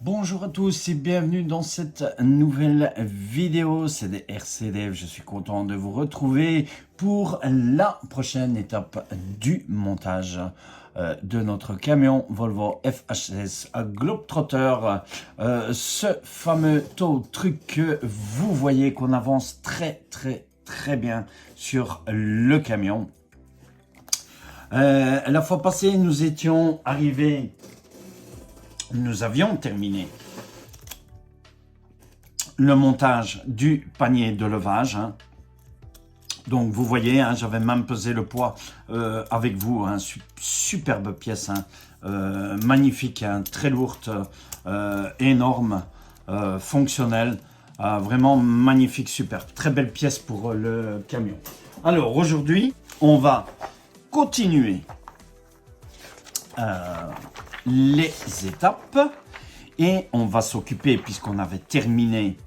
Bonjour à tous et bienvenue dans cette nouvelle vidéo. C'est des RCDF, je suis content de vous retrouver pour la prochaine étape du montage de notre camion Volvo FH16 Globetrotter. Ce fameux tow truck que vous voyez qu'on avance très bien sur le camion. La fois passée, nous étions arrivés... Nous avions terminé le montage du panier de levage. Donc vous voyez, j'avais même pesé le poids avec vous. Superbe pièce, magnifique, très lourde, énorme, fonctionnelle. Vraiment magnifique, superbe. Très belle pièce pour le camion. Alors aujourd'hui, on va continuer les étapes et on va s'occuper, puisqu'on avait terminé,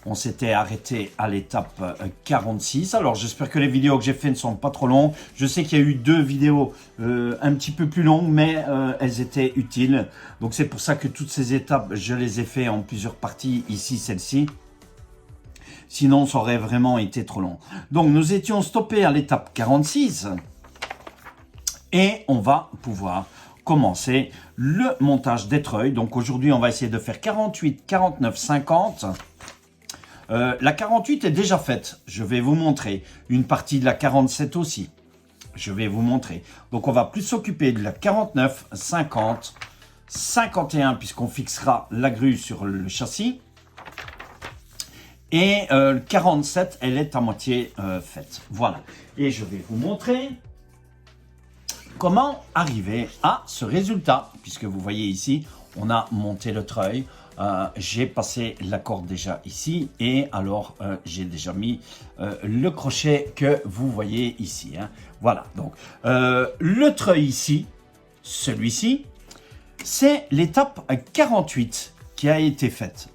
on s'était arrêté à l'étape 46. Alors j'espère que les vidéos que j'ai fait ne sont pas trop longues. Je sais qu'il y a eu deux vidéos un petit peu plus longues, mais elles étaient utiles. Donc c'est pour ça que toutes ces étapes, je les ai fait en plusieurs parties, ici celle-ci. Sinon ça aurait vraiment été trop long. Donc nous étions stoppés à l'étape 46 et on va pouvoir commencer le montage des treuils. Donc aujourd'hui, on va essayer de faire 48, 49, 50. La 48 est déjà faite. Je vais vous montrer. Une partie de la 47 aussi. Je vais vous montrer. Donc on va plus s'occuper de la 49, 50, 51, puisqu'on fixera la grue sur le châssis. Et 47, elle est à moitié faite. Voilà. Et je vais vous montrer comment arriver à ce résultat, puisque vous voyez ici, on a monté le treuil, j'ai passé la corde déjà ici, et alors j'ai déjà mis le crochet que vous voyez ici. Voilà, donc le treuil ici, celui-ci, c'est l'étape 48 qui a été faite.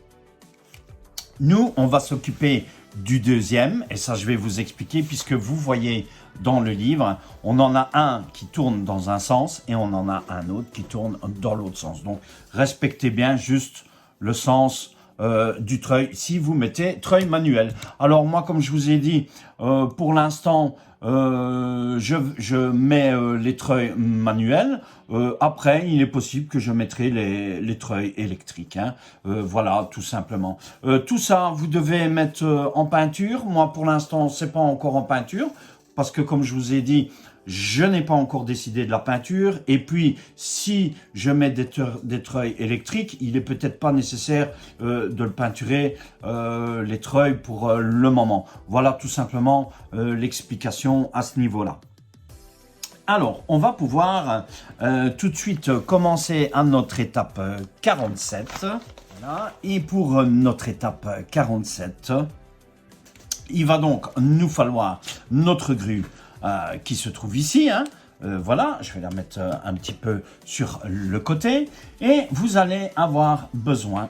Nous, on va s'occuper du deuxième, et ça je vais vous expliquer, puisque vous voyez dans le livre, on en a un qui tourne dans un sens et on en a un autre qui tourne dans l'autre sens. Donc respectez bien juste le sens du treuil si vous mettez treuil manuel. Alors moi, comme je vous ai dit, pour l'instant je mets les treuils manuels. Après, il est possible que je mettrai les treuils électriques. Voilà, tout simplement. Tout ça, vous devez mettre en peinture. Moi, pour l'instant, c'est pas encore en peinture. Parce que, comme je vous ai dit, je n'ai pas encore décidé de la peinture. Et puis, si je mets des treuils électriques, il est peut-être pas nécessaire de le peinturer, les treuils, pour le moment. Voilà tout simplement l'explication à ce niveau-là. Alors, on va pouvoir tout de suite commencer à notre étape 47. Voilà. Et pour notre étape 47... il va donc nous falloir notre grue qui se trouve ici. Voilà, je vais la mettre un petit peu sur le côté. Et vous allez avoir besoin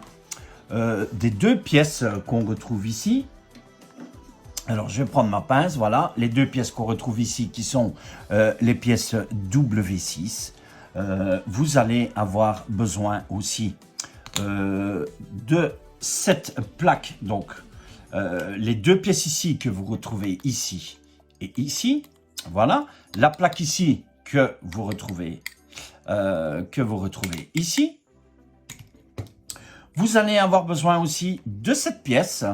des deux pièces qu'on retrouve ici. Alors, je vais prendre ma pince, voilà. Les deux pièces qu'on retrouve ici, qui sont les pièces W6. Vous allez avoir besoin aussi de cette plaque, donc... les deux pièces ici que vous retrouvez ici et ici, voilà, la plaque ici que vous retrouvez ici. Vous allez avoir besoin aussi de cette pièce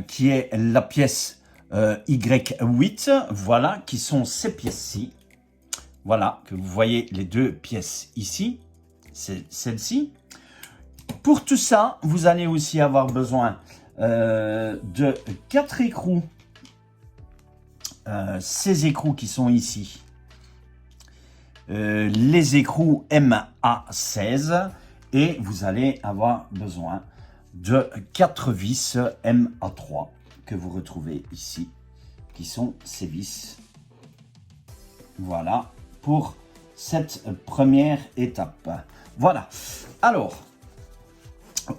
qui est la pièce Y8, voilà, qui sont ces pièces-ci. Voilà, que vous voyez les deux pièces ici, c'est celle-ci. Pour tout ça, vous allez aussi avoir besoin de 4 écrous, ces écrous qui sont ici, les écrous MA16, et vous allez avoir besoin de 4 vis MA3 que vous retrouvez ici, qui sont ces vis. Voilà pour cette première étape. Voilà, alors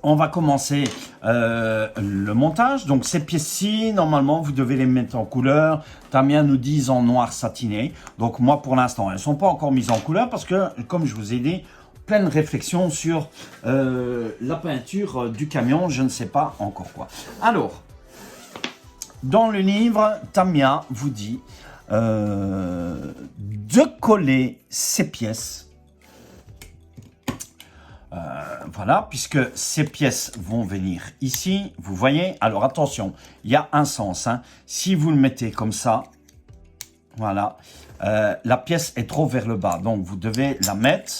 on va commencer le montage. Donc ces pièces-ci, normalement, vous devez les mettre en couleur. Tamia nous dit en noir satiné. Donc moi, pour l'instant, elles ne sont pas encore mises en couleur parce que, comme je vous ai dit, pleine réflexion sur la peinture du camion, je ne sais pas encore quoi. Alors, dans le livre, Tamiya vous dit de coller ces pièces. Voilà, puisque ces pièces vont venir ici, vous voyez. Alors attention, il y a un sens. Hein. Si vous le mettez comme ça, voilà, la pièce est trop vers le bas. Donc vous devez la mettre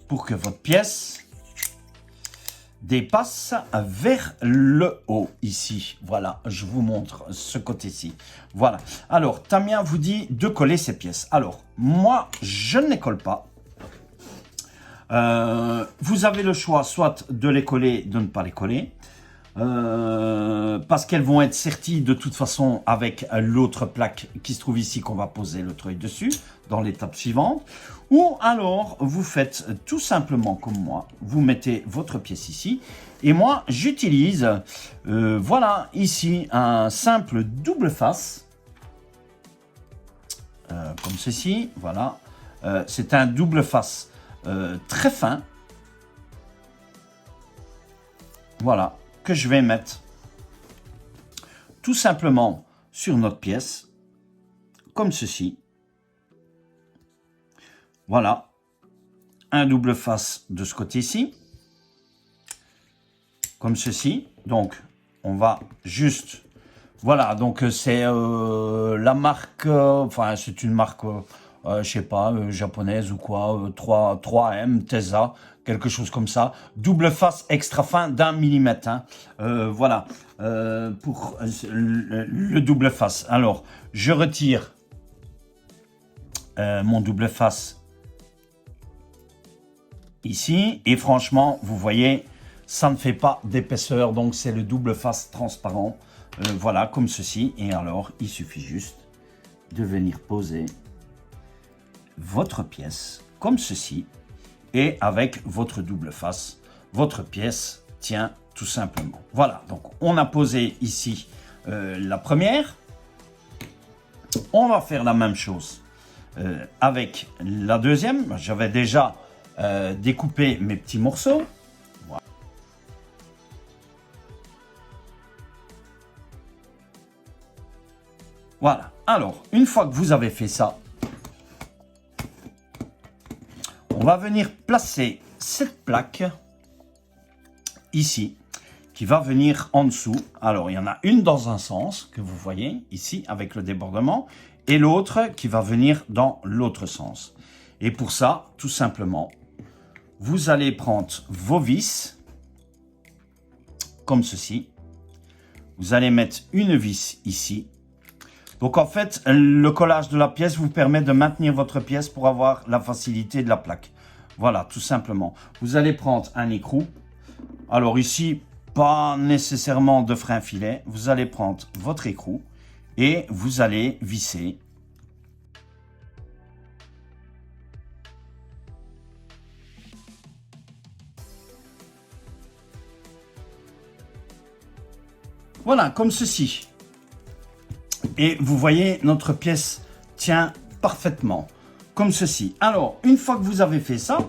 pour que votre pièce dépasse vers le haut ici. Voilà, je vous montre ce côté-ci. Voilà. Alors, Tamiya vous dit de coller ces pièces. Alors, moi, je ne les colle pas. Vous avez le choix soit de les coller, de ne pas les coller. Parce qu'elles vont être serties de toute façon avec l'autre plaque qui se trouve ici qu'on va poser le treuil dessus dans l'étape suivante. Ou alors vous faites tout simplement comme moi, vous mettez votre pièce ici et moi j'utilise voilà ici un simple double face comme ceci, voilà. C'est un double face très fin, voilà, que je vais mettre tout simplement sur notre pièce, comme ceci. Voilà, un double face de ce côté-ci, comme ceci. Donc, on va juste... Voilà, donc c'est la marque, enfin c'est une marque... je sais pas, japonaise ou quoi, 3M, Tesa, quelque chose comme ça. Double face extra fin d'1 millimètre. Hein. Voilà, pour le double face. Alors, je retire mon double face ici. Et franchement, vous voyez, ça ne fait pas d'épaisseur. Donc, c'est le double face transparent. Voilà, comme ceci. Et alors, il suffit juste de venir poser votre pièce comme ceci et avec votre double face, votre pièce tient tout simplement. Voilà, donc on a posé ici la première. On va faire la même chose avec la deuxième. J'avais déjà découpé mes petits morceaux. Voilà. Voilà. Alors, une fois que vous avez fait ça, on va venir placer cette plaque ici, qui va venir en dessous. Alors, il y en a une dans un sens, que vous voyez ici, avec le débordement, et l'autre qui va venir dans l'autre sens. Et pour ça, tout simplement, vous allez prendre vos vis, comme ceci. Vous allez mettre une vis ici. Donc en fait, le collage de la pièce vous permet de maintenir votre pièce pour avoir la facilité de la plaque. Voilà, tout simplement. Vous allez prendre un écrou. Alors ici, pas nécessairement de frein filet. Vous allez prendre votre écrou et vous allez visser. Voilà, comme ceci. Et vous voyez, notre pièce tient parfaitement, comme ceci. Alors, une fois que vous avez fait ça,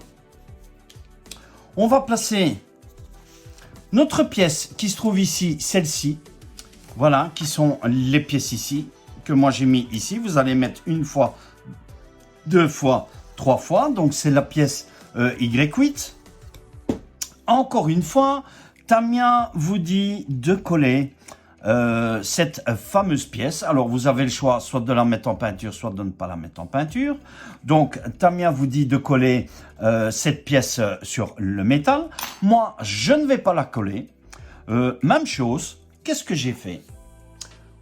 on va placer notre pièce qui se trouve ici, celle-ci. Voilà, qui sont les pièces ici, que moi j'ai mis ici. Vous allez mettre une fois, deux fois, trois fois. Donc, c'est la pièce Y8. Encore une fois, Tamiya vous dit de coller cette fameuse pièce. Alors vous avez le choix soit de la mettre en peinture, soit de ne pas la mettre en peinture. Donc Tamiya vous dit de coller cette pièce sur le métal. Moi je ne vais pas la coller. Même chose, qu'est-ce que j'ai fait?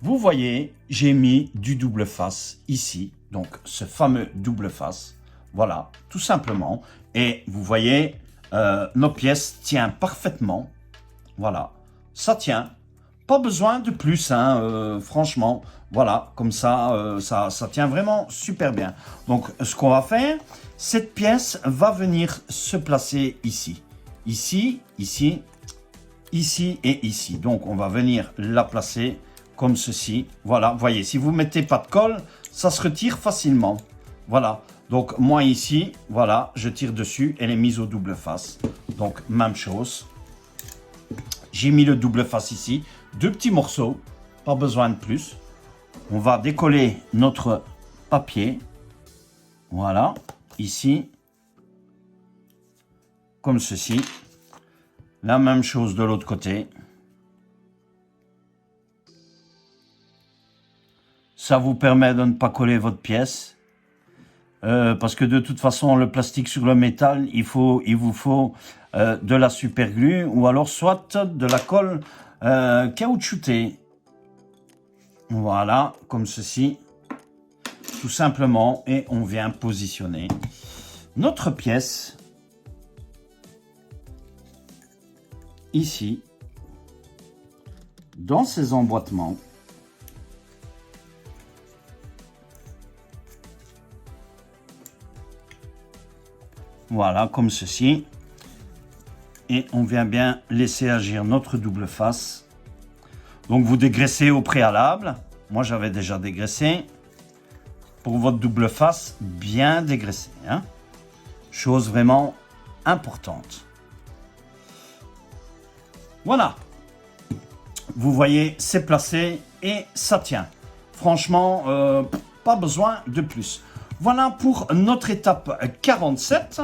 Vous voyez, j'ai mis du double face ici, donc ce fameux double face, voilà, tout simplement. Et vous voyez, nos pièces tiennent parfaitement, voilà, ça tient. Pas besoin de plus, hein, franchement. Voilà, comme ça, ça tient vraiment super bien. Donc, ce qu'on va faire, cette pièce va venir se placer ici. Ici, ici, ici et ici. Donc, on va venir la placer comme ceci. Voilà, voyez, si vous ne mettez pas de colle, ça se retire facilement. Voilà, Donc moi ici, voilà, je tire dessus, elle est mise au double face. Donc même chose. J'ai mis le double face ici, 2 petits morceaux, pas besoin de plus. On va décoller notre papier. Voilà, ici, comme ceci. La même chose de l'autre côté. Ça vous permet de ne pas coller votre pièce. Parce que de toute façon, le plastique sur le métal, il vous faut de la super glue ou alors soit de la colle caoutchoutée. Voilà, comme ceci, tout simplement. Et on vient positionner notre pièce ici, dans ces emboîtements. Voilà, comme ceci. Et on vient bien laisser agir notre double face. Donc vous dégraissez au préalable. Moi j'avais déjà dégraissé. Pour votre double face, bien dégraissé. Hein? Chose vraiment importante. Voilà. Vous voyez, c'est placé et ça tient. Franchement, pas besoin de plus. Voilà pour notre étape 47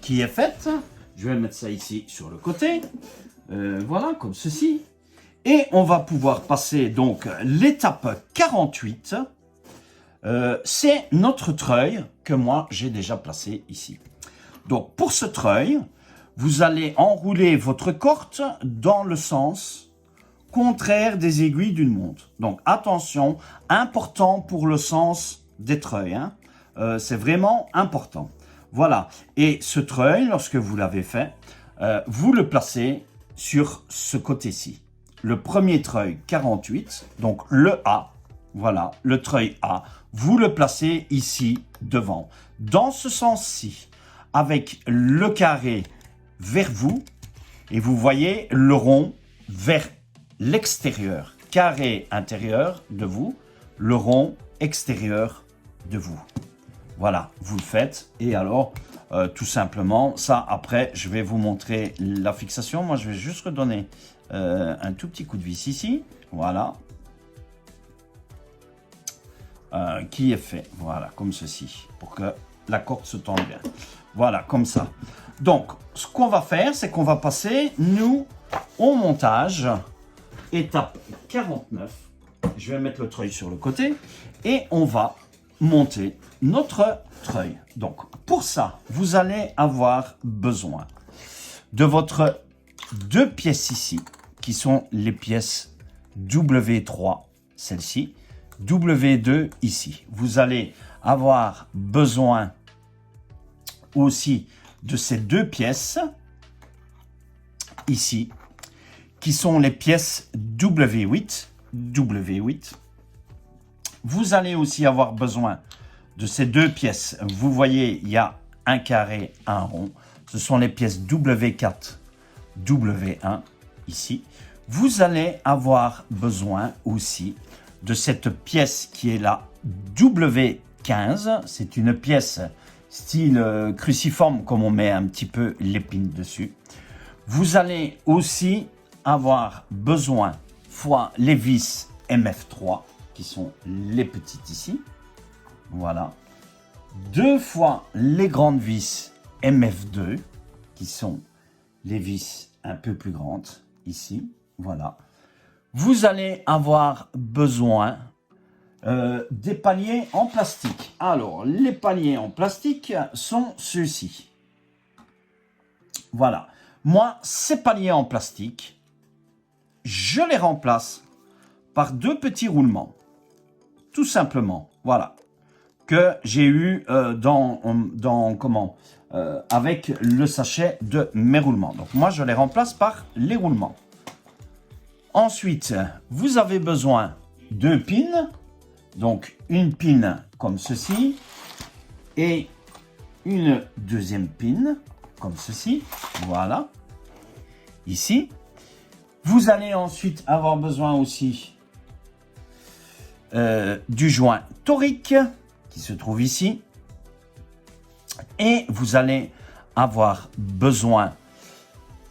qui est faite. Je vais mettre ça ici sur le côté. Voilà, comme ceci. Et on va pouvoir passer donc l'étape 48. C'est notre treuil que moi j'ai déjà placé ici. Donc pour ce treuil, vous allez enrouler votre corde dans le sens contraire des aiguilles d'une montre. Donc attention, important pour le sens des treuils. Hein. C'est vraiment important. Voilà. Et ce treuil, lorsque vous l'avez fait, vous le placez sur ce côté-ci. Le premier treuil 48, donc le A, voilà, le treuil A, vous le placez ici devant. Dans ce sens-ci, avec le carré vers vous, et vous voyez le rond vers l'extérieur. Carré intérieur de vous, le rond extérieur de vous. Voilà, vous le faites. Et alors, tout simplement, ça, après, je vais vous montrer la fixation. Moi, je vais juste redonner un tout petit coup de vis ici. Voilà. Qui est fait. Voilà, comme ceci. Pour que la corde se tende bien. Voilà, comme ça. Donc, ce qu'on va faire, c'est qu'on va passer, nous, au montage. Étape 49. Je vais mettre le treuil sur le côté. Et on va monter notre treuil. Donc, pour ça, vous allez avoir besoin de votre 2 pièces ici, qui sont les pièces W3, celle-ci, W2 ici. Vous allez avoir besoin aussi de ces 2 pièces ici, qui sont les pièces W8, W8. Vous allez aussi avoir besoin de ces 2 pièces. Vous voyez, il y a un carré, un rond. Ce sont les pièces W4, W1, ici. Vous allez avoir besoin aussi de cette pièce qui est la W15. C'est une pièce style cruciforme, comme on met un petit peu l'épine dessus. Vous allez aussi avoir besoin, fois les vis MF3, qui sont les petites ici. Voilà. 2 fois les grandes vis MF2, qui sont les vis un peu plus grandes, ici. Voilà. Vous allez avoir besoin des paliers en plastique. Alors, les paliers en plastique sont ceux-ci. Voilà. Moi, ces paliers en plastique, je les remplace par 2 petits roulements. Tout simplement. Voilà. Que j'ai eu avec le sachet de mes roulements. Donc moi, je les remplace par les roulements. Ensuite, vous avez besoin de pins. Donc une pin comme ceci et une deuxième pin comme ceci. Voilà. Ici. Vous allez ensuite avoir besoin aussi du joint torique qui se trouve ici. Et vous allez avoir besoin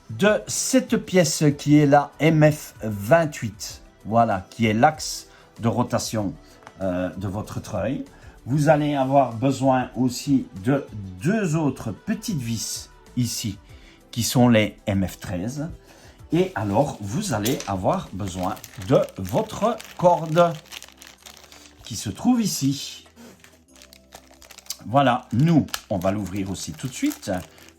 de cette pièce qui est la MF28. Voilà, qui est l'axe de rotation de votre treuil. Vous allez avoir besoin aussi de deux autres petites vis ici, qui sont les MF13. Et alors, vous allez avoir besoin de votre corde qui se trouve ici. Voilà, nous, on va l'ouvrir aussi tout de suite,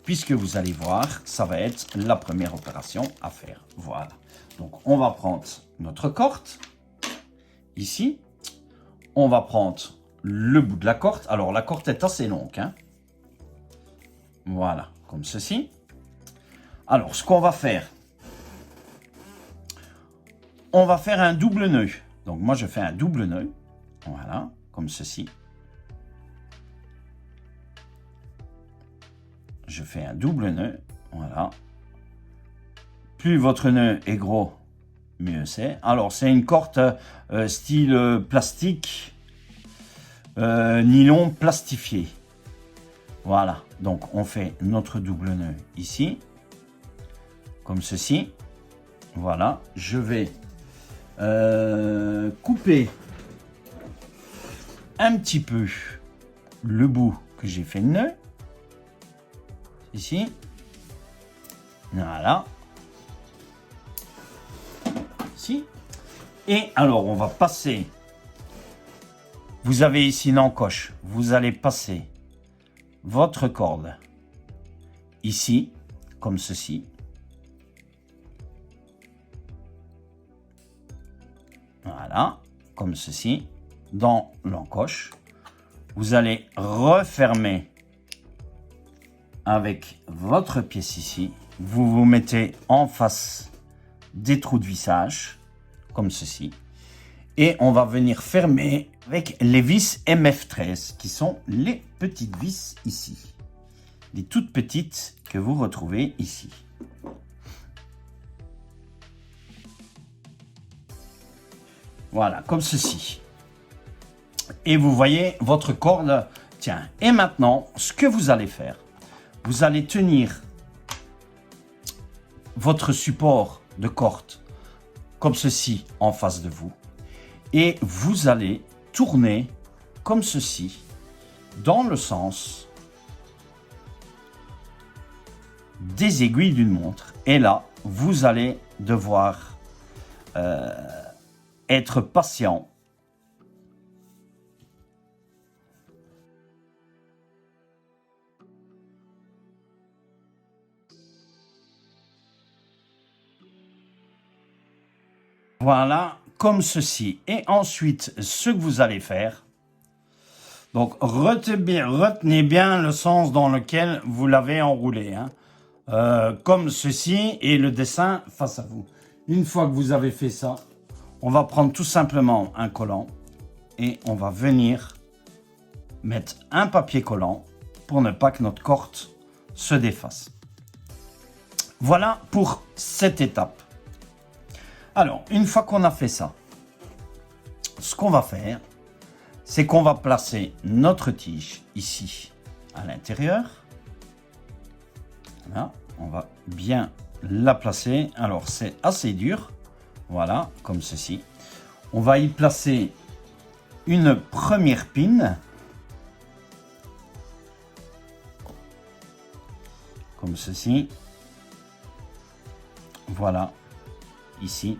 puisque vous allez voir, ça va être la première opération à faire. Voilà. Donc, on va prendre notre corde, ici. On va prendre le bout de la corde. Alors, la corde est assez longue, hein. Voilà, comme ceci. Alors, ce qu'on va faire, on va faire un double nœud. Donc, moi, je fais un double nœud. Voilà, comme ceci. Je fais un double nœud. Voilà. Plus votre nœud est gros, mieux c'est. Alors, c'est une corde style plastique, nylon plastifié. Voilà. Donc, on fait notre double nœud ici. Comme ceci. Voilà. Je vais couper un petit peu le bout que j'ai fait de nœud. Ici. Voilà. Ici. Et alors, on va passer. Vous avez ici une encoche. Vous allez passer votre corde ici, comme ceci. Voilà, comme ceci, dans l'encoche. Vous allez refermer avec votre pièce ici. Vous vous mettez en face des trous de vissage, comme ceci. Et on va venir fermer avec les vis MF13, qui sont les petites vis ici. Les toutes petites que vous retrouvez ici. Voilà, comme ceci. Et vous voyez votre corde tient. Et maintenant, ce que vous allez faire, vous allez tenir votre support de corde comme ceci en face de vous. Et vous allez tourner comme ceci dans le sens des aiguilles d'une montre. Et là, vous allez devoir être patient. Voilà, comme ceci. Et ensuite, ce que vous allez faire, donc retenez bien le sens dans lequel vous l'avez enroulé, hein. Comme ceci, et le dessin face à vous. Une fois que vous avez fait ça, on va prendre tout simplement un collant et on va venir mettre un papier collant pour ne pas que notre corde se défasse. Voilà pour cette étape. Alors, une fois qu'on a fait ça, ce qu'on va faire, c'est qu'on va placer notre tige ici à l'intérieur. Voilà, on va bien la placer. Alors, c'est assez dur. Voilà, comme ceci. On va y placer une première pine. Comme ceci. Voilà, ici.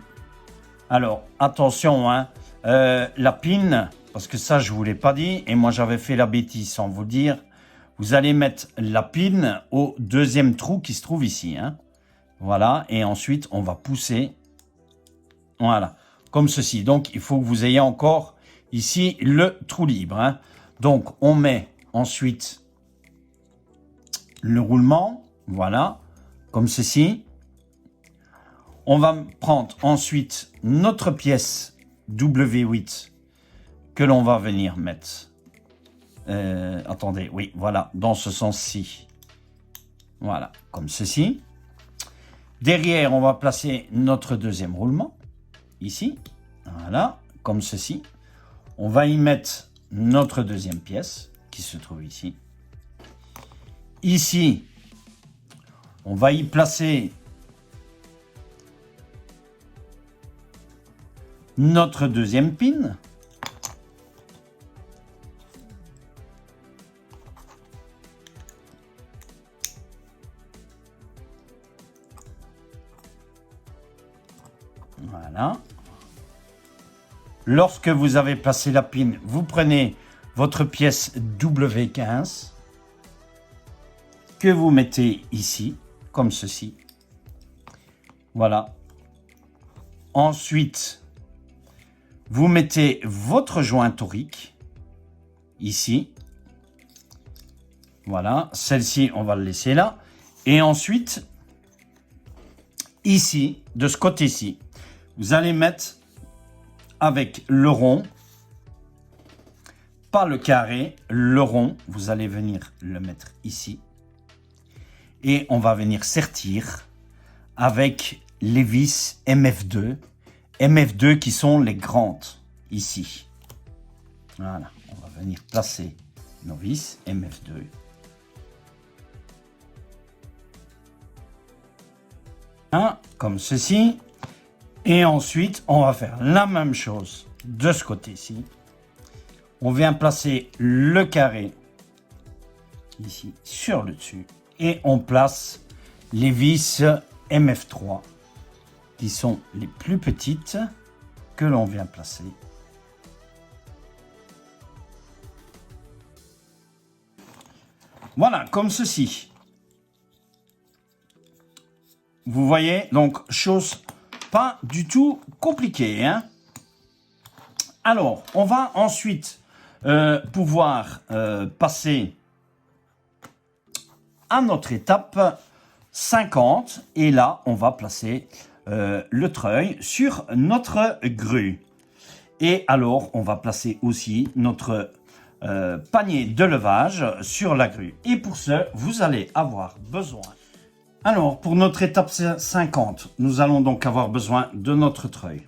Alors, attention, hein, la pine, parce que ça, je ne vous l'ai pas dit, et moi, j'avais fait la bêtise sans vous le dire. Vous allez mettre la pine au deuxième trou qui se trouve ici, hein. Voilà, et ensuite, on va pousser. Voilà, comme ceci. Donc, il faut que vous ayez encore ici le trou libre, hein. Donc, on met ensuite le roulement. Voilà, comme ceci. On va prendre ensuite notre pièce W8 que l'on va venir mettre. Attendez, oui, voilà, dans ce sens-ci. Voilà, comme ceci. Derrière, on va placer notre deuxième roulement. Ici, voilà, comme ceci. On va y mettre notre deuxième pièce qui se trouve ici. ici, on va y placer notre deuxième pin. Voilà. Lorsque vous avez placé la pin, vous prenez votre pièce W15 que vous mettez ici, comme ceci. Voilà. Ensuite, vous mettez votre joint torique ici. Voilà. Celle-ci, on va le laisser là. Et ensuite, ici, de ce côté-ci, vous allez mettre avec le rond, pas le carré, le rond, vous allez venir le mettre ici. Et on va venir sertir avec les vis MF2. MF2 qui sont les grandes, ici. Voilà, on va venir placer nos vis MF2. Comme ceci. Et ensuite, on va faire la même chose de ce côté-ci. On vient placer le carré ici sur le dessus. Et on place les vis MF3 qui sont les plus petites que l'on vient placer. Voilà, comme ceci. Vous voyez, donc, chose pas du tout compliquée, hein. Alors, on va ensuite pouvoir passer à notre étape 50. Et là, on va placer le treuil sur notre grue. Et alors, on va placer aussi notre panier de levage sur la grue. Et pour ce, vous allez avoir besoin... Alors, pour notre étape 50, nous allons donc avoir besoin de notre treuil.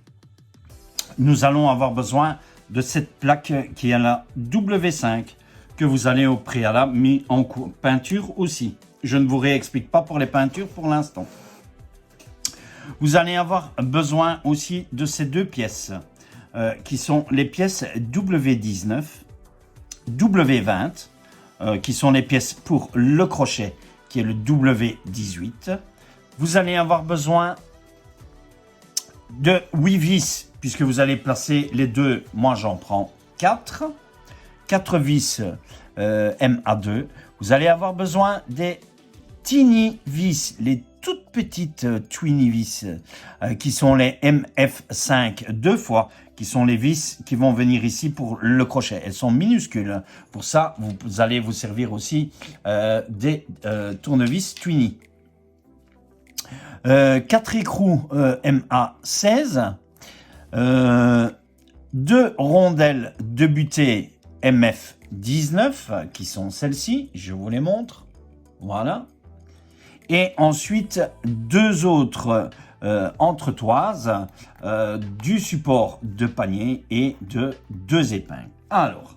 Nous allons avoir besoin de cette plaque qui est la W5 que vous allez au préalable mis en peinture aussi. Je ne vous réexplique pas pour les peintures pour l'instant. Vous allez avoir besoin aussi de ces deux pièces qui sont les pièces W19, W20, qui sont les pièces pour le crochet qui est le W18. Vous allez avoir besoin de 8 vis, puisque vous allez placer les deux. Moi, j'en prends 4. 4 vis MA2. Vous allez avoir besoin des tiny vis, les toutes petites twinny vis, qui sont les MF5 deux fois, qui sont les vis qui vont venir ici pour le crochet. Elles sont minuscules. Pour ça, vous allez vous servir aussi des tournevis Twinny. 4 écrous MA16. 2 rondelles de butée MF19, qui sont celles-ci. Je vous les montre. Voilà. Et ensuite, 2 autres entretoises du support de panier et de 2 épingles. Alors,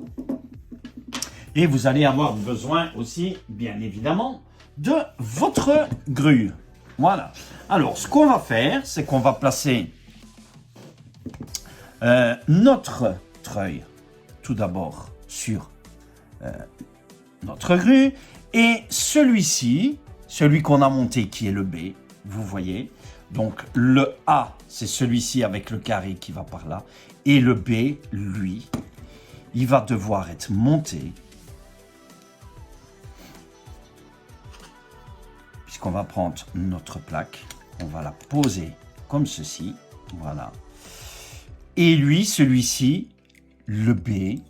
et vous allez avoir besoin aussi, bien évidemment, de votre grue. Voilà. Alors, ce qu'on va faire, c'est qu'on va placer notre treuil tout d'abord sur notre grue, et celui-ci, celui qu'on a monté qui est le B, vous voyez. Donc le A, c'est celui-ci avec le carré qui va par là. Et le B, lui, il va devoir être monté. Puisqu'on va prendre notre plaque, on va la poser comme ceci. Voilà. Et lui, celui-ci, le B,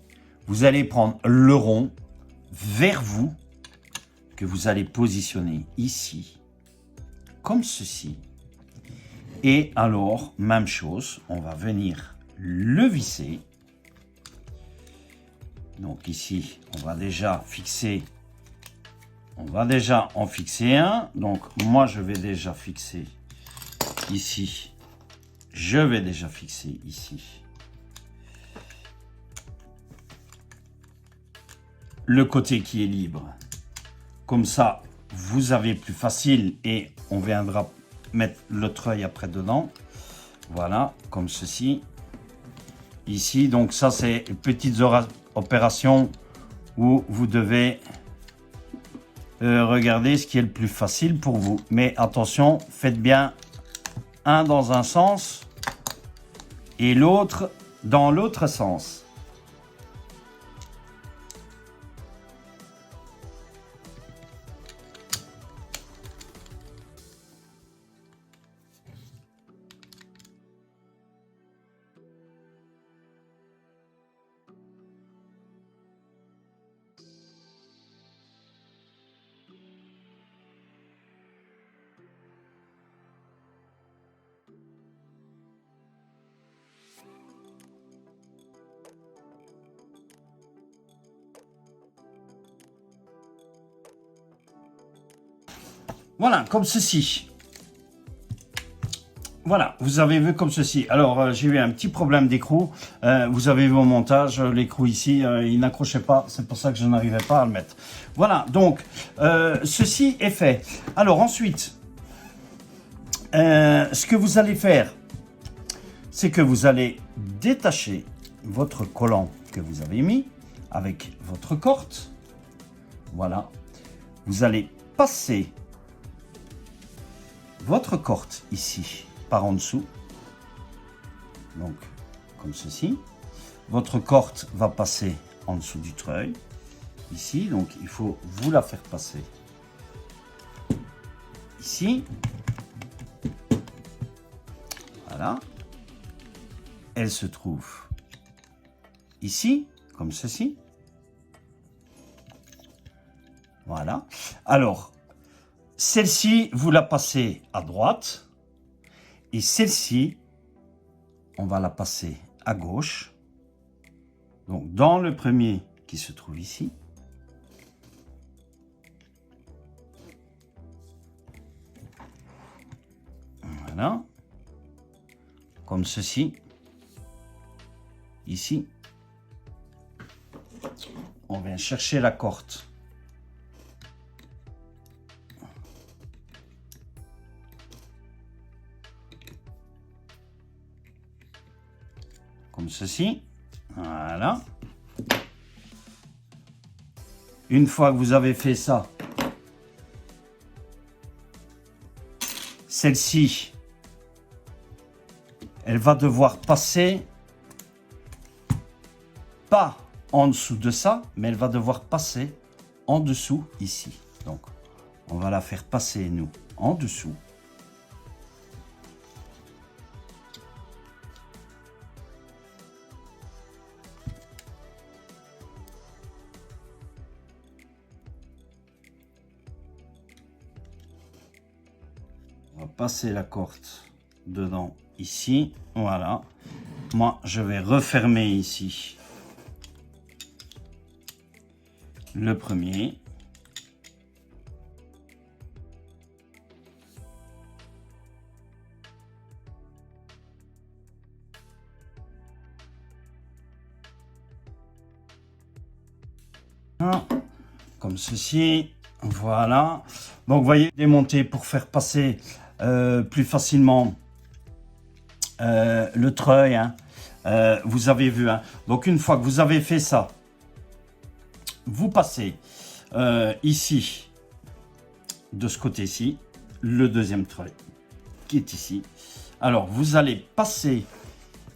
vous allez prendre le rond vers vous, que vous allez positionner ici, comme ceci. Et alors, même chose, on va venir le visser. Donc ici, on va déjà fixer, on va déjà en fixer un. Donc moi, je vais déjà fixer ici. Je vais déjà fixer ici le côté qui est libre, Comme ça, vous avez plus facile et on viendra mettre le treuil après dedans. Voilà, comme ceci. Ici, donc ça, c'est une petite opération où vous devez regarder ce qui est le plus facile pour vous. Mais attention, faites bien un dans un sens et l'autre dans l'autre sens. Voilà, comme ceci. Voilà, vous avez vu comme ceci. Alors, j'ai eu un petit problème d'écrou. Vous avez vu au montage, l'écrou ici, il n'accrochait pas. C'est pour ça que je n'arrivais pas à le mettre. Voilà, donc, ceci est fait. Alors, ensuite, ce que vous allez faire, c'est que vous allez détacher votre collant que vous avez mis avec votre corde. Voilà. Vous allez passer votre corde ici par en dessous, donc comme ceci. Votre corde va passer en dessous du treuil ici, donc il faut vous la faire passer ici. Voilà, elle se trouve ici comme ceci. Voilà, alors celle-ci vous la passez à droite. Et celle-ci, on va la passer à gauche. Donc, dans le premier qui se trouve ici. Voilà. Comme ceci. Ici. On vient chercher la corde. Comme ceci. Voilà. Une fois que vous avez fait ça, celle-ci, elle va devoir passer pas en dessous de ça, mais elle va devoir passer en dessous ici. Donc, on va la faire passer, nous, en dessous. On va passer la corde dedans ici. Voilà. Moi, je vais refermer ici le premier. Comme ceci. Voilà. Donc, vous voyez, démonter pour faire passer plus facilement le treuil. Hein. Vous avez vu. Hein. Donc, une fois que vous avez fait ça, vous passez ici, de ce côté-ci, le deuxième treuil qui est ici. Alors, vous allez passer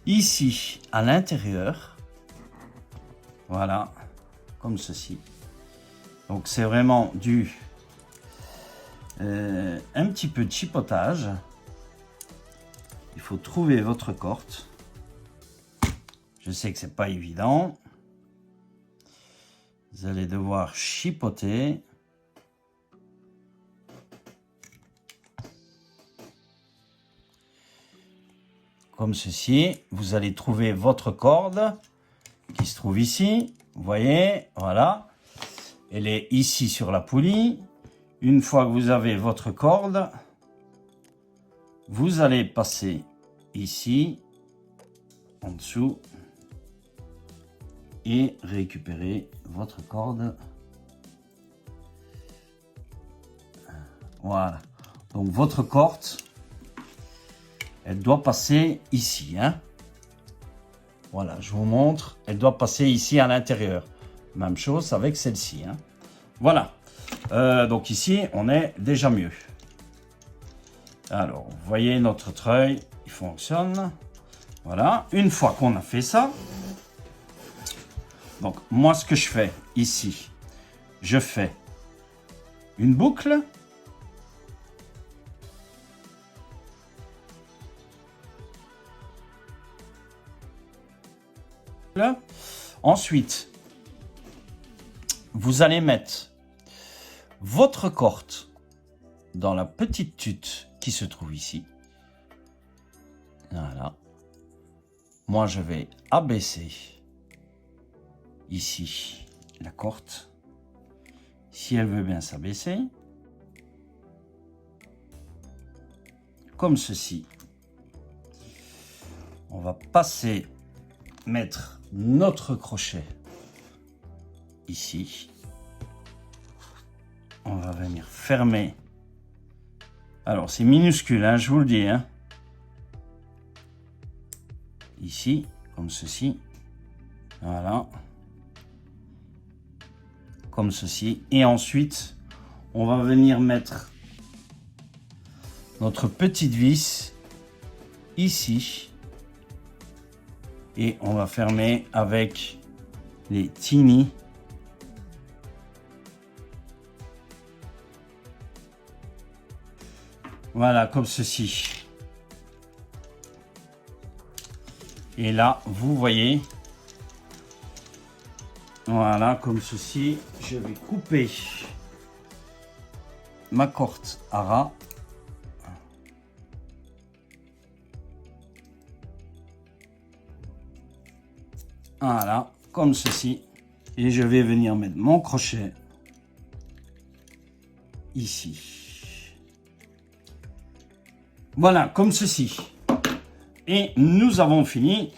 ici à l'intérieur. Voilà, comme ceci. Donc, c'est vraiment du un petit peu de chipotage. Il faut trouver votre corde. Je sais que c'est pas évident. Vous allez devoir chipoter. Comme ceci. Vous allez trouver votre corde qui se trouve ici. Vous voyez, voilà. Elle est ici sur la poulie. Une fois que vous avez votre corde, vous allez passer ici, en dessous, et récupérer votre corde. Voilà. Donc votre corde, elle doit passer ici. Hein. Voilà, je vous montre. Elle doit passer ici à l'intérieur. Même chose avec celle-ci. Hein. Voilà. Donc ici, on est déjà mieux. Alors, vous voyez notre treuil, il fonctionne. Voilà. Une fois qu'on a fait ça, donc moi, ce que je fais ici, je fais une boucle. Là. Ensuite, vous allez mettre votre corde dans la petite tute qui se trouve ici. Voilà. Moi, je vais abaisser ici la corde. Si elle veut bien s'abaisser. Comme ceci. On va passer, mettre notre crochet ici. On va venir fermer. Alors, c'est minuscule, hein, je vous le dis. Hein. Ici, comme ceci. Voilà. Comme ceci. Et ensuite, on va venir mettre notre petite vis ici. Et on va fermer avec les tiny. Voilà, comme ceci. Et là, vous voyez, voilà, comme ceci, je vais couper ma corde à ras. Voilà, comme ceci. Et je vais venir mettre mon crochet ici. Voilà, comme ceci. Et nous avons fini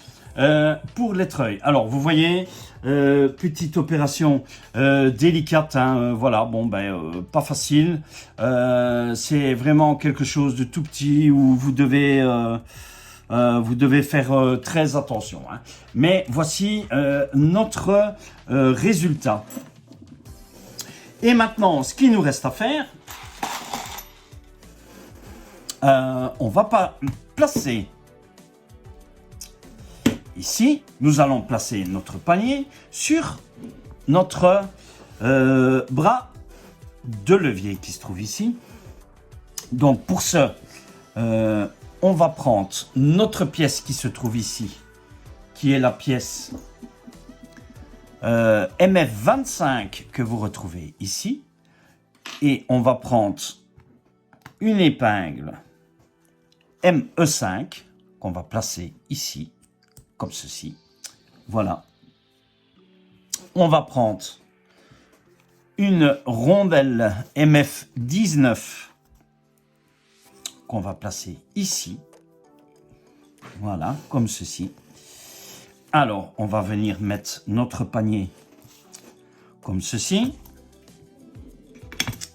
pour les treuils. Alors, vous voyez, petite opération délicate. Hein, voilà, bon, ben, pas facile. C'est vraiment quelque chose de tout petit où vous devez faire très attention. Hein. Mais voici notre résultat. Et maintenant, ce qui nous reste à faire, on va pas placer ici, nous allons placer notre panier sur notre bras de levier qui se trouve ici. Donc pour ce, on va prendre notre pièce qui se trouve ici, qui est la pièce MF25 que vous retrouvez ici. Et on va prendre une épingle ME5 qu'on va placer ici, comme ceci. Voilà. On va prendre une rondelle MF19 qu'on va placer ici. Voilà, comme ceci. Alors, on va venir mettre notre panier comme ceci.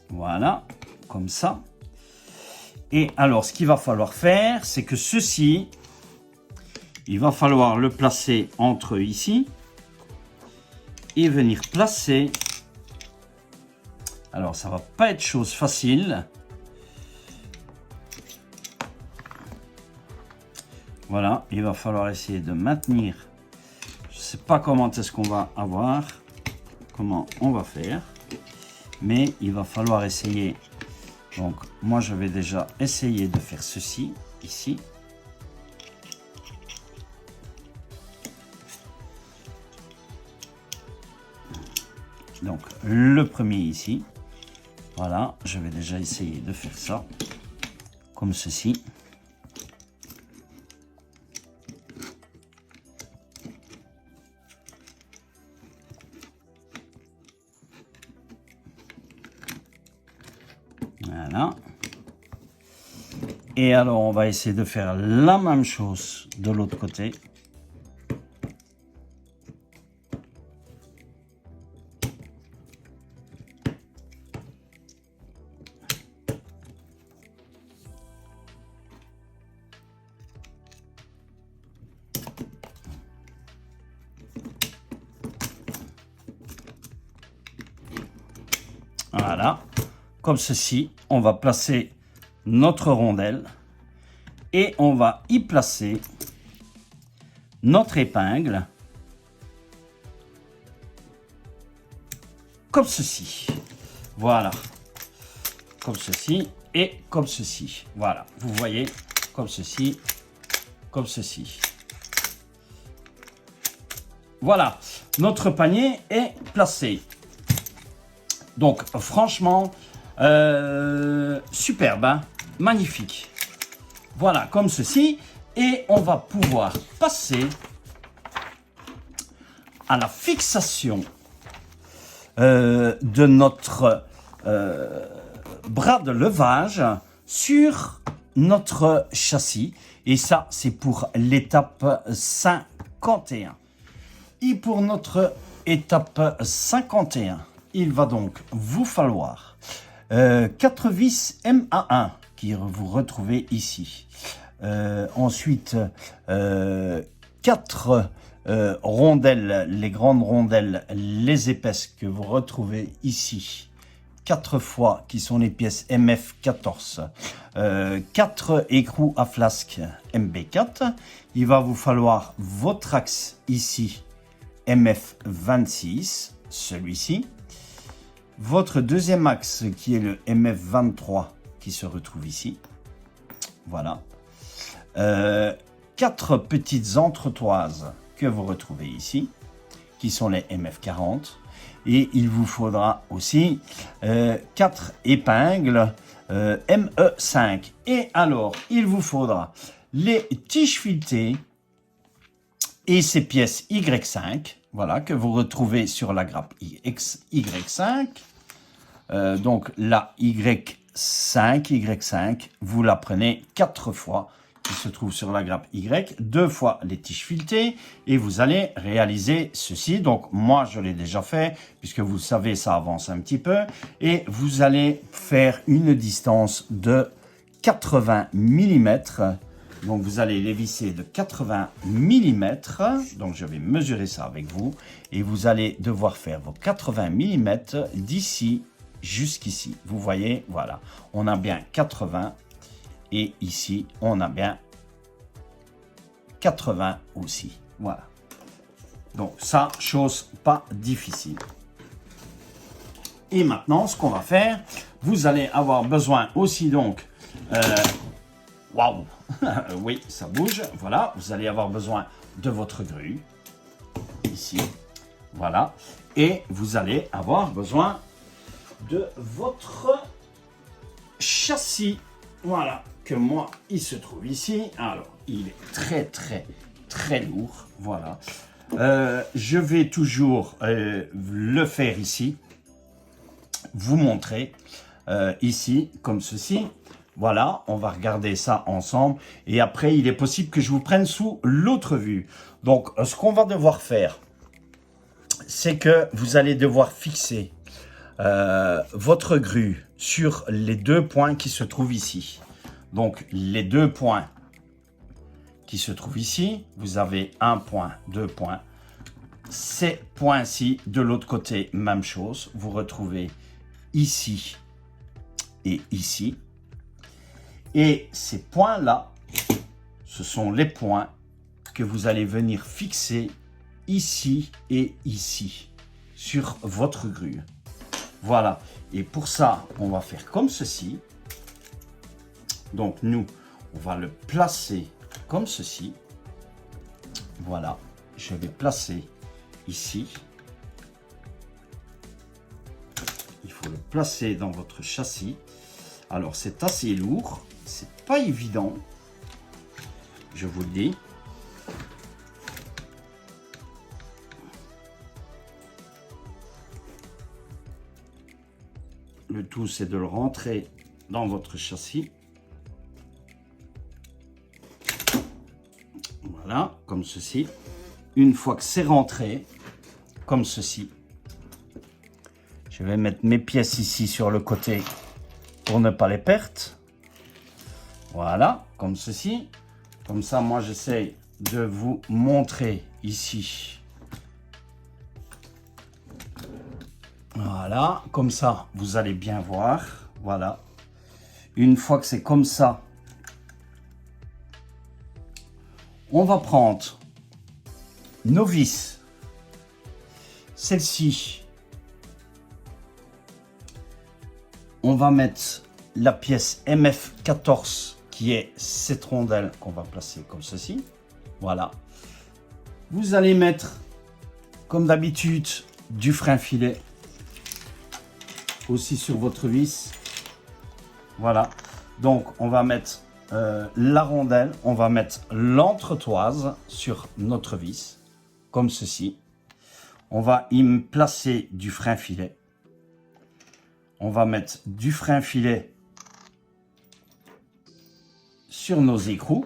Voilà, comme ça. Et alors, ce qu'il va falloir faire, c'est que ceci, il va falloir le placer entre ici et venir placer. Alors, ça va pas être chose facile. Voilà, il va falloir essayer de maintenir. Je sais pas comment est-ce qu'on va avoir, comment on va faire, mais il va falloir essayer. Donc, moi, je vais déjà essayer de faire ceci, ici. Donc, le premier ici. Voilà, je vais déjà essayer de faire ça, comme ceci. Voilà. Et alors, on va essayer de faire la même chose de l'autre côté. Voilà. Comme ceci, on va placer notre rondelle et on va y placer notre épingle. Comme ceci. Voilà. Comme ceci et comme ceci. Voilà. Vous voyez, comme ceci, comme ceci. Voilà. Notre panier est placé. Donc, franchement, superbe, hein? Magnifique. Voilà, comme ceci. Et on va pouvoir passer à la fixation de notre bras de levage sur notre châssis. Et ça, c'est pour l'étape 51. Et pour notre étape 51, il va donc vous falloir 4 vis MA1 qui vous retrouvez ici. Ensuite, 4 rondelles, les grandes rondelles, les épaisses que vous retrouvez ici. 4 fois qui sont les pièces MF14. 4 écrous à flasque MB4. Il va vous falloir votre axe ici, MF26, celui-ci. Votre deuxième axe qui est le MF23 qui se retrouve ici. Voilà. 4 petites entretoises que vous retrouvez ici, qui sont les MF40. Et il vous faudra aussi 4 épingles ME5. Et alors, il vous faudra les tiges filetées et ces pièces Y5, voilà, que vous retrouvez sur la grappe Y5. Donc la Y5, vous la prenez 4 fois, qui se trouve sur la grappe Y, 2 fois les tiges filetées, et vous allez réaliser ceci. Donc moi je l'ai déjà fait, puisque vous savez ça avance un petit peu, et vous allez faire une distance de 80 mm. Donc vous allez les visser de 80 mm, donc je vais mesurer ça avec vous, et vous allez devoir faire vos 80 mm d'ici jusqu'ici. Vous voyez, voilà, on a bien 80, et ici on a bien 80 aussi. Voilà. Donc ça, chose pas difficile. Et maintenant, ce qu'on va faire, vous allez avoir besoin aussi donc... Waouh. Oui, ça bouge. Voilà, vous allez avoir besoin de votre grue. Ici. Voilà. Et vous allez avoir besoin de votre châssis. Voilà, que moi, il se trouve ici. Alors, il est très lourd. Voilà. Je vais toujours le faire ici. Vous montrer ici, comme ceci. Voilà, on va regarder ça ensemble. Et après, il est possible que je vous prenne sous l'autre vue. Donc, ce qu'on va devoir faire, c'est que vous allez devoir fixer votre grue sur les 2 points qui se trouvent ici. Donc, les 2 points qui se trouvent ici, vous avez 1 point, 2 points. Ces points-ci, de l'autre côté, même chose. Vous retrouvez ici et ici. Et ces points-là, ce sont les points que vous allez venir fixer ici et ici sur votre grue. Voilà. Et pour ça, on va faire comme ceci. Donc, nous, on va le placer comme ceci. Voilà. Je vais placer ici. Il faut le placer dans votre châssis. Alors, c'est assez lourd. C'est pas évident. Je vous le dis. Le tout, c'est de le rentrer dans votre châssis. Voilà, comme ceci. Une fois que c'est rentré, comme ceci, je vais mettre mes pièces ici sur le côté pour ne pas les perdre. Voilà, comme ceci. Comme ça, moi, j'essaie de vous montrer ici. Voilà, comme ça, vous allez bien voir. Voilà. Une fois que c'est comme ça, on va prendre nos vis. Celle-ci, on va mettre la pièce MF14 qui est cette rondelle qu'on va placer comme ceci. Voilà. Vous allez mettre, comme d'habitude, du frein filet aussi sur votre vis. Voilà. Donc, on va mettre la rondelle, on va mettre l'entretoise sur notre vis, comme ceci. On va y placer du frein filet. On va mettre du frein filet sur nos écrous.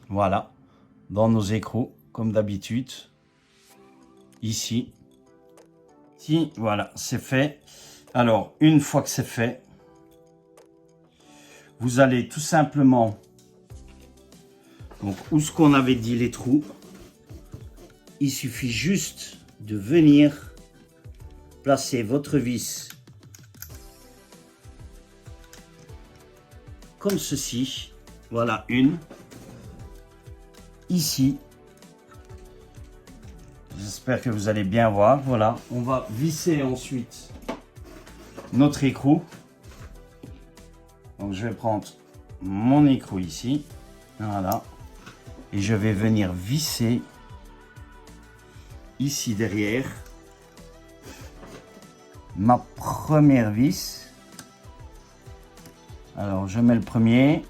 Voilà, dans nos écrous, comme d'habitude. Ici. Ici, voilà, c'est fait. Alors, une fois que c'est fait, vous allez tout simplement, donc, où ce qu'on avait dit les trous, il suffit juste de venir placer votre vis comme ceci. Voilà, une. Ici. J'espère que vous allez bien voir. Voilà, on va visser ensuite notre écrou. Donc, je vais prendre mon écrou ici. Voilà. Et je vais venir visser ici derrière ma première vis. Alors, je mets le premier.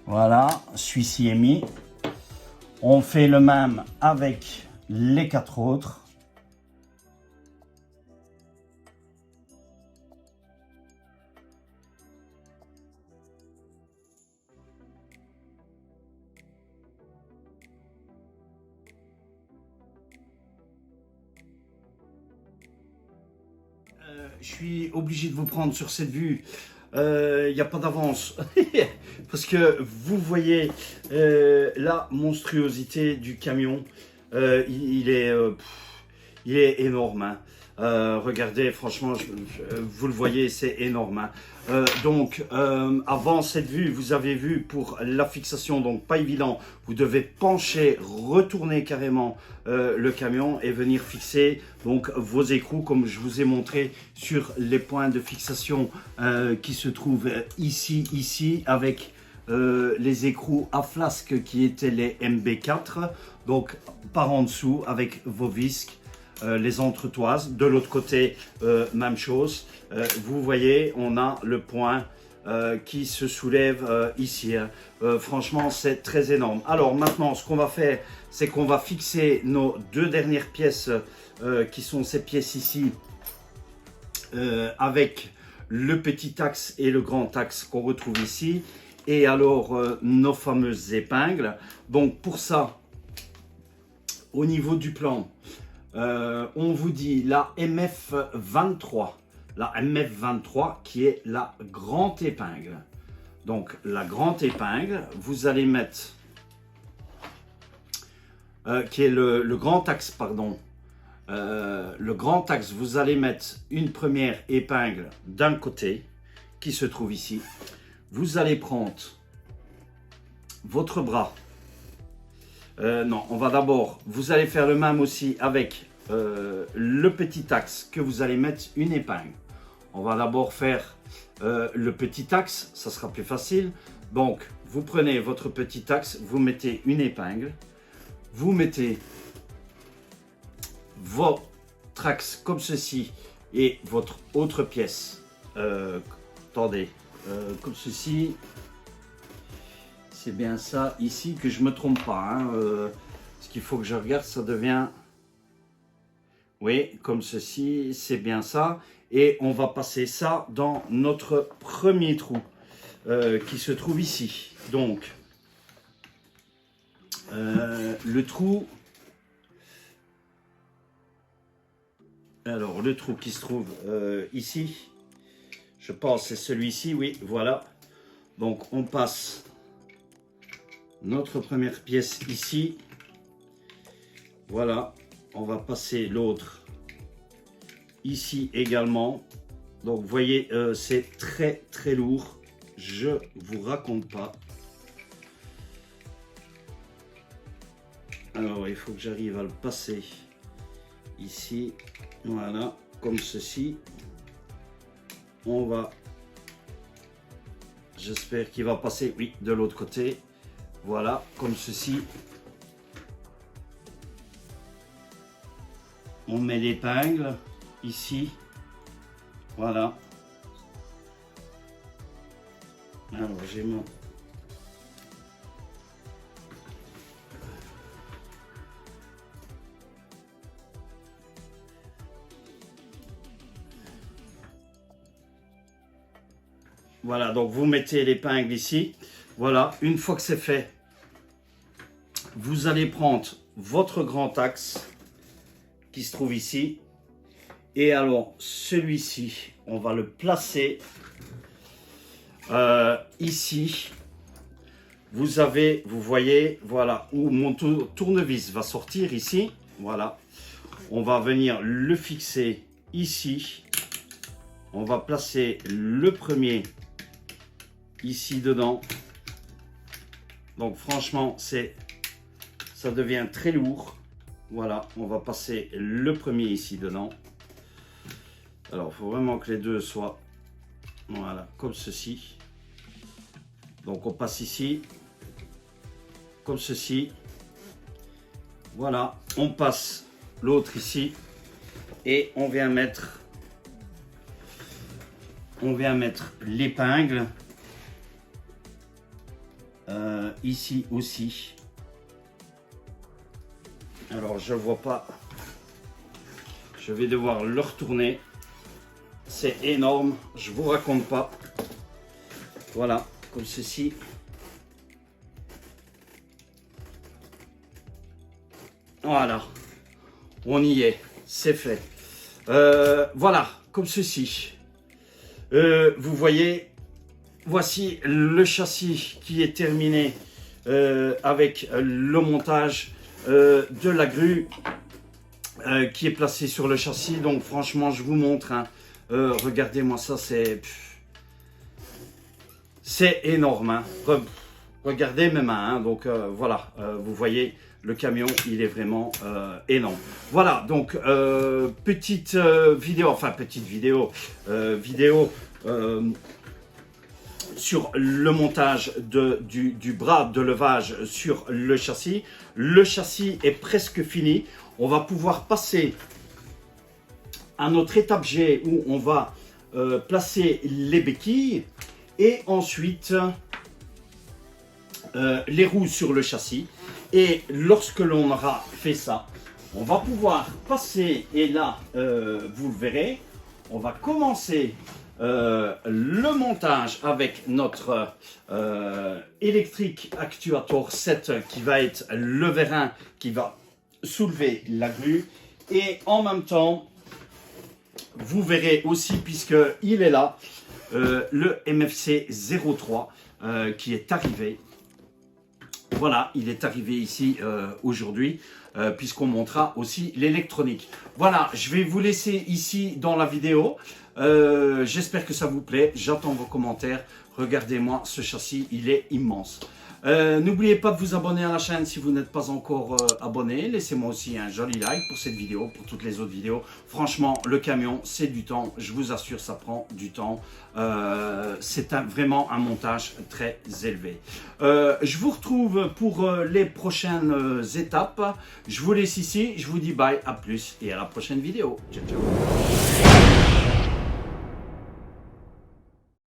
Voilà, celui-ci est mis. On fait le même avec les 4 autres. Je suis obligé de vous prendre sur cette vue. Il n'y a pas d'avance parce que vous voyez la monstruosité du camion. Il est énorme, hein. Regardez, franchement, vous le voyez, c'est énorme, hein. Donc, avant cette vue, vous avez vu pour la fixation, donc pas évident, vous devez pencher, retourner carrément le camion et venir fixer donc vos écrous, comme je vous ai montré sur les points de fixation qui se trouvent ici, avec les écrous à flasque qui étaient les MB4, donc par en dessous avec vos vis. Les entretoises, de l'autre côté même chose, vous voyez on a le point qui se soulève ici, hein. Franchement c'est très énorme. Alors maintenant ce qu'on va faire, c'est qu'on va fixer nos 2 dernières pièces qui sont ces pièces ici avec le petit axe et le grand axe qu'on retrouve ici, et alors nos fameuses épingles. Donc pour ça, au niveau du plan, on vous dit la MF23. La MF23 qui est la grande épingle. Donc la grande épingle, vous allez mettre, qui est le grand axe, pardon. Le grand axe, vous allez mettre une première épingle d'un côté, qui se trouve ici. Vous allez prendre votre bras. Non, on va d'abord, vous allez faire le même aussi avec le petit axe que vous allez mettre une épingle. On va d'abord faire le petit axe, ça sera plus facile. Donc, vous prenez votre petit axe, vous mettez une épingle, vous mettez votre axe comme ceci et votre autre pièce, attendez, comme ceci. C'est bien ça ici, que je me trompe pas, hein. Ce qu'il faut que je regarde, ça devient, oui, comme ceci, c'est bien ça. Et on va passer ça dans notre premier trou qui se trouve ici. Donc le trou, alors le trou qui se trouve ici, je pense c'est celui-ci, oui, voilà. Donc on passe notre première pièce ici, Voilà, on va passer l'autre ici également. Donc vous voyez, c'est très très lourd, je vous raconte pas. Alors il faut que j'arrive à le passer ici, voilà, comme ceci. On va, j'espère qu'il va passer, oui, de l'autre côté, voilà, comme ceci. On met l'épingle ici, voilà. Alors j'ai mon... Voilà, donc vous mettez l'épingle ici. Voilà, une fois que c'est fait, vous allez prendre votre grand axe qui se trouve ici. Et alors, celui-ci, on va le placer ici. Vous voyez, voilà, où mon tournevis va sortir ici. Voilà, on va venir le fixer ici. On va placer le premier ici dedans. Donc franchement, ça devient très lourd. Voilà, on va passer le premier ici dedans. Alors, il faut vraiment que les deux soient, voilà, comme ceci. Donc, on passe ici, comme ceci. Voilà, on passe l'autre ici et on vient mettre l'épingle ici aussi. Alors, je vois pas. Je vais devoir le retourner. C'est énorme, je vous raconte pas. Voilà, comme ceci. Voilà, on y est, c'est fait. Voilà, comme ceci. Vous voyez, voici le châssis qui est terminé avec le montage de la grue qui est placée sur le châssis. Donc franchement, je vous montre, hein. Regardez-moi ça, c'est énorme, hein. Regardez mes mains, hein. Donc voilà, vous voyez, le camion, il est vraiment énorme. Voilà, donc petite vidéo, enfin petite vidéo, sur le montage du bras de levage sur le châssis. Le châssis est presque fini. On va pouvoir passer à notre étape G où on va placer les béquilles et ensuite les roues sur le châssis. Et lorsque l'on aura fait ça, on va pouvoir passer, et là vous le verrez, on va commencer le montage avec notre électrique actuator 7 qui va être le vérin qui va soulever la grue. Et en même temps, vous verrez aussi, puisqu'il est là, le MFC 03 qui est arrivé. Voilà, il est arrivé ici aujourd'hui, puisqu'on montrera aussi l'électronique. Voilà, je vais vous laisser ici dans la vidéo. J'espère que ça vous plaît. J'attends vos commentaires. Regardez-moi ce châssis, il est immense. N'oubliez pas de vous abonner à la chaîne si vous n'êtes pas encore abonné. Laissez-moi aussi un joli like pour cette vidéo, pour toutes les autres vidéos. Franchement, le camion, c'est du temps. Je vous assure, ça prend du temps. C'est vraiment un montage très élevé. Je vous retrouve pour les prochaines étapes. Je vous laisse ici. Je vous dis bye, à plus et à la prochaine vidéo. Ciao, ciao.